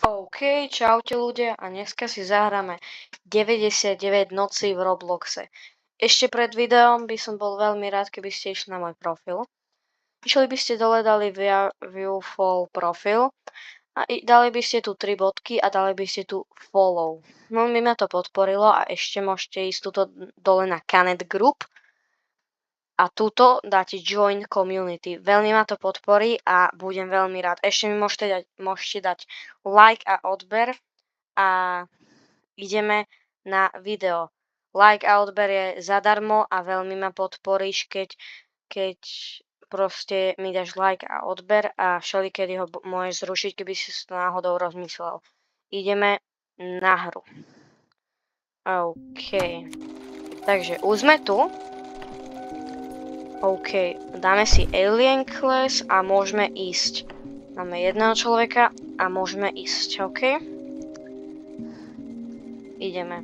OK, čaute ľudia a dneska si zahráme 99 nocí v Robloxe. Ešte pred videom by som bol veľmi rád, keby ste išli na môj profil. Išli by ste dole, dali view full profil a dali by ste tu 3 bodky a dali by ste tu follow. Veľmi ma to podporilo a ešte môžete ísť tuto dole na Canet Group a tuto dáte Join Community. Veľmi ma to podporí a budem veľmi rád. Ešte mi môžete dať like a odber a ideme na video. Like a odber je zadarmo a veľmi ma podporíš, keď proste mi dáš like a odber a všelikedy ho môžeš zrušiť, keby si to náhodou rozmyslel. Ideme na hru. OK. Takže už sme tu. OK, dáme si Alien Class a môžeme ísť. Máme jedného človeka a môžeme ísť, OK? Ideme.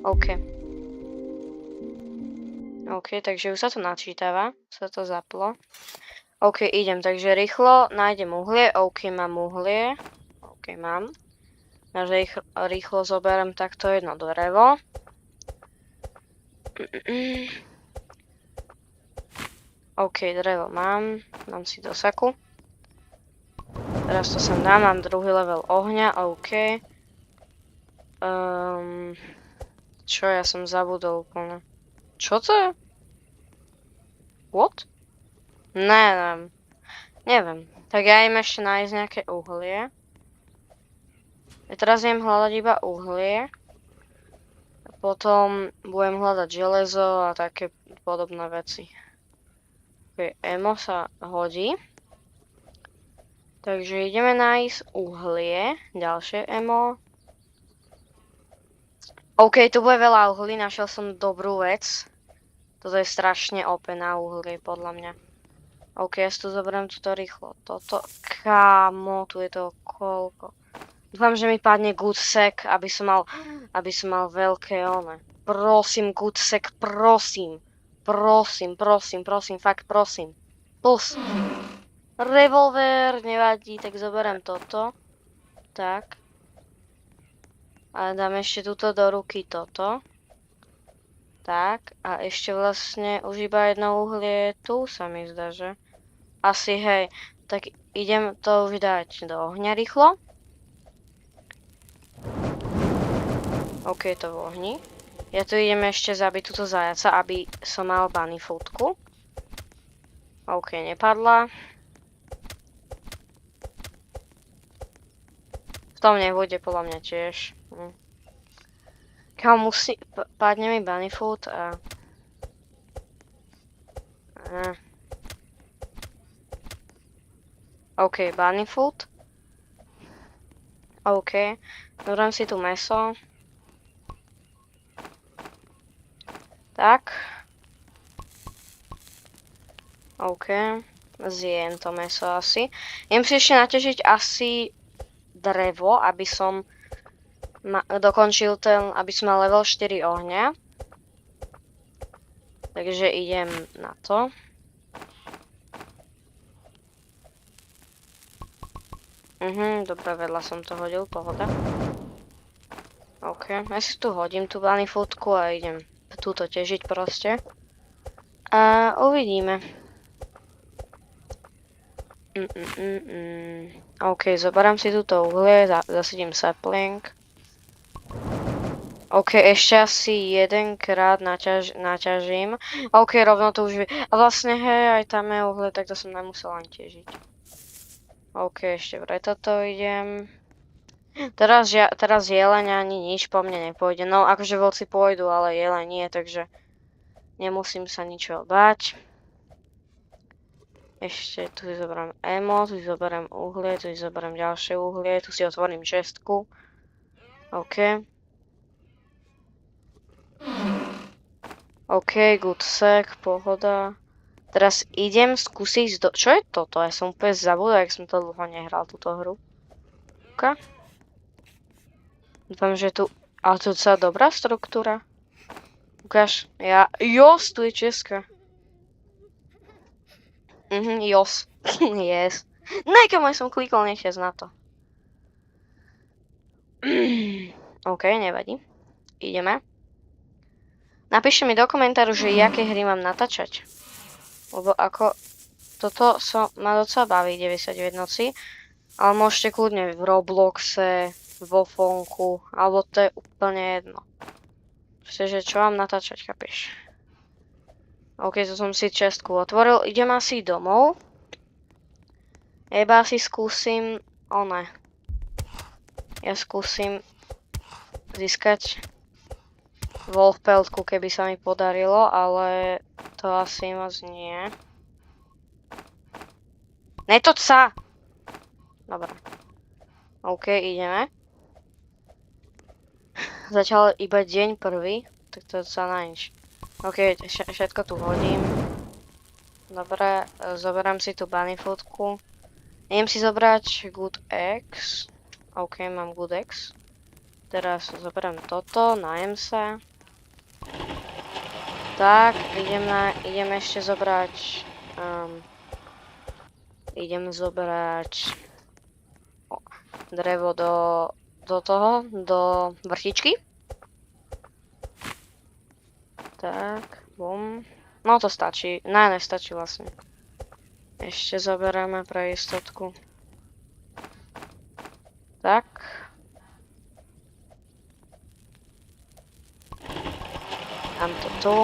OK. OK, takže už sa to načítava. Sa to zaplo. OK, idem. Takže rýchlo nájdem uhlie. OK, mám uhlie. OK, mám. Takže rýchlo zoberiem takto jedno drevo. OK, drevo mám. Dám si do saku. Teraz to sem dám. Mám druhý level ohňa. OK. Čo? Ja som zabudol úplne. Čo to je? What? Neviem. Tak ja idem ešte nájsť nejaké uhlie. Ja teraz idem hľadať iba uhlie. Potom budem hľadať železo a také podobné veci. Okay, emo sa hodí. Takže ideme nájsť uhlie. Ďalšie emo. OK, tu bude veľa uhlí. Našiel som dobrú vec. Toto je strašne OP na uhlie, podľa mňa. OK, ja si tu zoberiem toto rýchlo. Toto, kámo, tu je to koľko. Dúfam, že mi padne good sec, aby som mal veľké one. Prosím, good sec, prosím. Prosím, fakt prosím. Plus. Revolver, nevadí, tak zoberiem toto. Tak. A dám ešte túto do ruky toto. Tak. A ešte vlastne už iba jedno uhlie tu sa mi zdá, že? Asi hej. Tak idem to už dať do ohňa rýchlo. OK, to v ohni. Ja tu idem ešte zabiť túto zajaca, aby som mal bunny foodku. OK, nepadla. V tom nebude podľa mňa tiež. Kámo, padne mi bunny food a... OK, bunny food. OK, dodám si tu mäso. Tak. OK. Zjem to mäso asi. Idem si ešte naťažiť asi drevo, aby som dokončil aby som mal level 4 ohňa. Takže idem na to. Dobre, vedľa som to hodil, pohoda. OK, ja si tu hodím tú bunny foodku a idem túto ťažiť proste. A uvidíme. OK, zoberám si túto uhlie, zasadím sapling. OK, ešte asi jedenkrát naťažím. OK, rovno to už... A vlastne, hej, aj tam je uhlie, tak to som nemusel ani ťažiť. OK, ešte preto to idem. Teraz jeleň ani nič po mne nepôjde. No, akože vlci pôjdu, ale jeleň nie, takže nemusím sa ničoho báť. Ešte tu si zoberiem emo, tu si zoberiem uhlie, tu si zoberiem ďalšie uhlie, tu si otvorím čestku. OK. OK, good sec, pohoda. Teraz idem skúsiť Čo je toto? Ja som úplne zabudol, jak som to dlho nehral, túto hru. OK. Dúfam, že tu... Ale to je celá dobrá štruktúra. Ukáž. Jos, tu je česká. Jos. Yes. Nekam som klikol nechťac na to. OK, nevadí. Ideme. Napíšte mi do komentáru, že jaké hry mám natáčať. Lebo ako toto ma docela baví 99 noci. Ale môžete kľudne v Robloxe, vo Fonku, alebo to je úplne jedno. Proste, že čo mám natáčať, chápeš? OK, to som si čestku otvoril. Idem asi domov. Iba si skúsim... Ja skúsim získať Wolfpeltku, keby sa mi podarilo, ale to asi moc nie. Netoč sa! Dobre. OK, ideme. Zatiaľ iba deň prvý, tak to sa na nič. OK, všetko tu hodím. Dobre, zoberám si tú bunny foodku. Idem si zobrať Good Eggs. OK, mám Good Eggs. Teraz zoberám toto, najem sa. Tak, idem ešte zobrať... idem zobrať... drevo do vrtičky. Tak, bum. No to stačí, nestačí vlastne. Ešte zoberieme pre istotku. Tak. Dám to tu.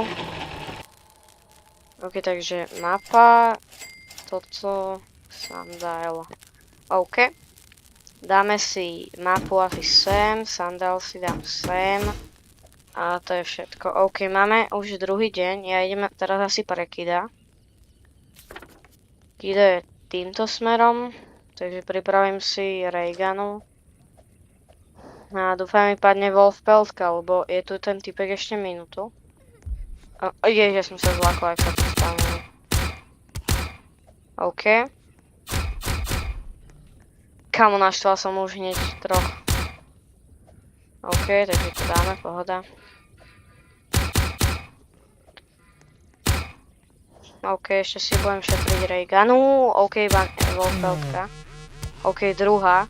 OK, takže mapa. Toto. Sandál. OK. Dáme si mapu asi sem. Sandál si dám sem. A to je všetko. OK, máme už druhý deň. Ja idem teraz asi pre Kida. Kido je týmto smerom. Takže pripravím si Reaganu. A dúfam, mi padne Wolfpeltka, lebo je tu ten typek ešte minútu. Že som sa zlákol, aj sa to spavnil. OK. Kamo, naštval som už hneď troch. OK, takže to dáme, pohoda. OK, ešte si budem šetriť Reaganu. OK, Wolfpeltka. OK, druhá.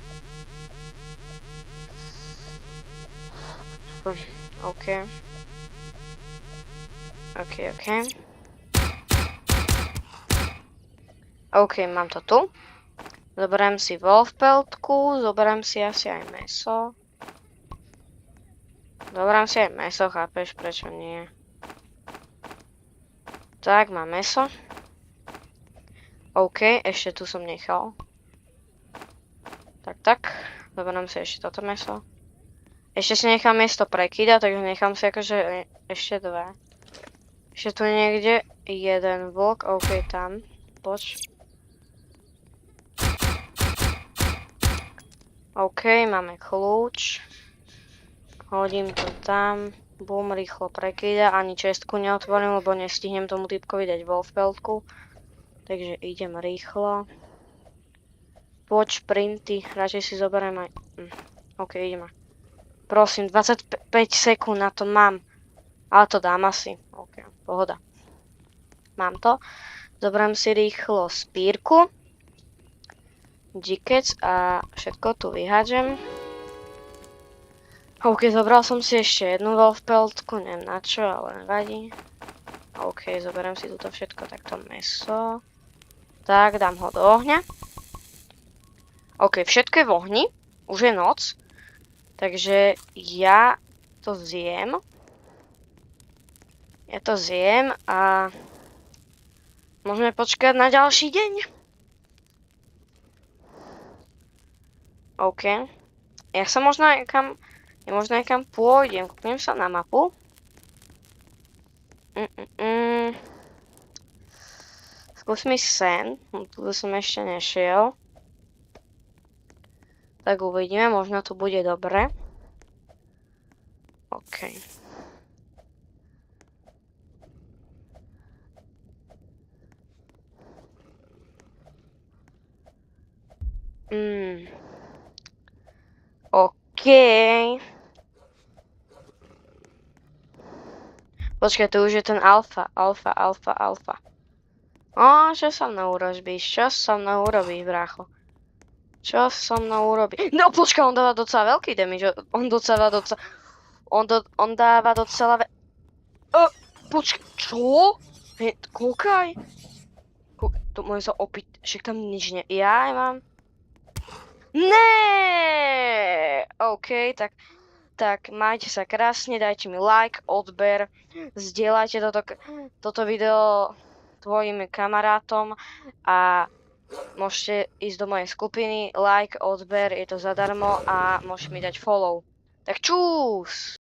OK. OK, mám to tu. Zoberiem si Wolfpeltku, zoberiem si asi aj mäso. Zoberiem si aj mäso, chápeš, prečo nie? Tak, mám mäso. OK, ešte tu som nechal. Tak. Zoberiem si ešte toto mäso. Ešte si nechám miesto pre Kida, takže nechám si akože ešte dve. Ešte tu niekde jeden vlk, OK, tam. Poď. OK, máme kľúč. Hodím to tam. Bum, rýchlo pre Kida. Ani čestku neotvorím, lebo nestihnem tomu typkovi dať Wolfpeltku. Takže idem rýchlo. Poď, printy. Radšej si zoberiem aj... OK, ideme. Prosím, 25 sekúnd na to mám. Ale to dám asi. OK, pohoda. Mám to. Zoberiem si rýchlo spírku. Dikec a všetko tu vyhádžem. OK, zobral som si ešte jednu Wolfpeltku, neviem na čo, ale nevadí. OK, zoberiem si túto všetko, takto mäso. Tak, dám ho do ohňa. OK, všetko je v ohni. Už je noc. Takže ja to zjem. A môžeme počkať na ďalší deň. OK. Ja sa možno niekam pôjdem. Kúpnem sa na mapu. Skúsim ísť sem. Tu som ešte nešiel. Tak uvidíme, možno to bude dobre. OK. OK. Počkaj, to už je ten alfa. Čo so mnou urobíš? Čo so mnou urobíš, brácho? Čo so mnou urobí? No počkaj, on dáva docela veľký damage. On dáva docela počkaj, čo? Kúkaj. To môžem sa opiť, však tam nič ne... Ja mám... Ne! OK, tak majte sa krásne, dajte mi like, odber, zdieľajte toto video tvojim kamarátom a môžete ísť do mojej skupiny, like, odber, je to zadarmo a môžete mi dať follow. Tak čus!